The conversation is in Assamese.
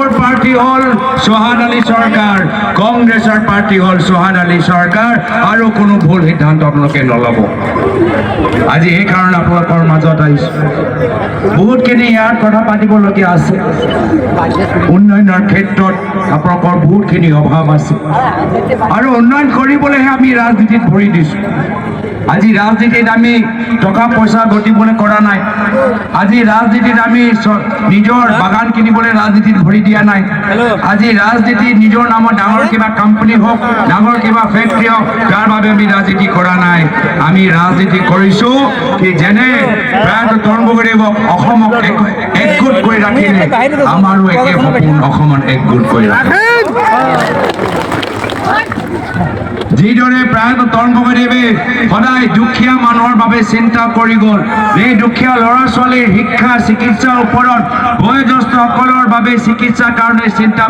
মোৰ পাৰ্টি হ'ল সোহান আলী চৰকাৰ, কংগ্ৰেছৰ পাৰ্টি হ'ল সোহান আলী চৰকাৰ, আৰু কোনো ভুল সিদ্ধান্ত আপোনালোকে নল'ব। আজি সেইকাৰণে আপোনালোকৰ মাজত আহিছোঁ। বহুতখিনি ইয়াত কথা পাতিবলগীয়া আছে। উন্নয়নৰ ক্ষেত্ৰত আপোনালোকৰ বহুতখিনি অভাৱ আছে, আৰু উন্নয়ন কৰিবলৈহে আমি ৰাজনীতিত ভৰি দিছোঁ। আজি ৰাজনীতিত আমি টকা পইচা ঘটিবলৈ কৰা নাই। আজি ৰাজনীতিত আমি নিজৰ বাগান কিনিবলৈ ৰাজনীতিত ভৰি দিয়া নাই। আজি ৰাজনীতিত নিজৰ নামত ডাঙৰ কিবা কোম্পানী হওক, ডাঙৰ কিবা ফেক্টৰী হওক, তাৰ বাবে আমি ৰাজনীতি কৰা নাই। আমি ৰাজনীতি কৰিছোঁ কি যেনে প্ৰায়তঃ তৰুণ গগৈদেৱক অসমক একগোট কৰি ৰাখিলে আমাৰো একে সপোন অসমত একগোট কৰি ৰাখে। যিদৰে প্ৰায়তঃ তৰুণ গগৈদেৱে সদায় দুখীয়া মানুহৰ বাবে চিন্তা কৰি গ'ল, এই দুখীয়া ল'ৰা ছোৱালীৰ শিক্ষা চিকিৎসাৰ ওপৰত বয়োজ্যেষ্ঠসকলৰ বাবে চিকিৎসাৰ কাৰণে চিন্তা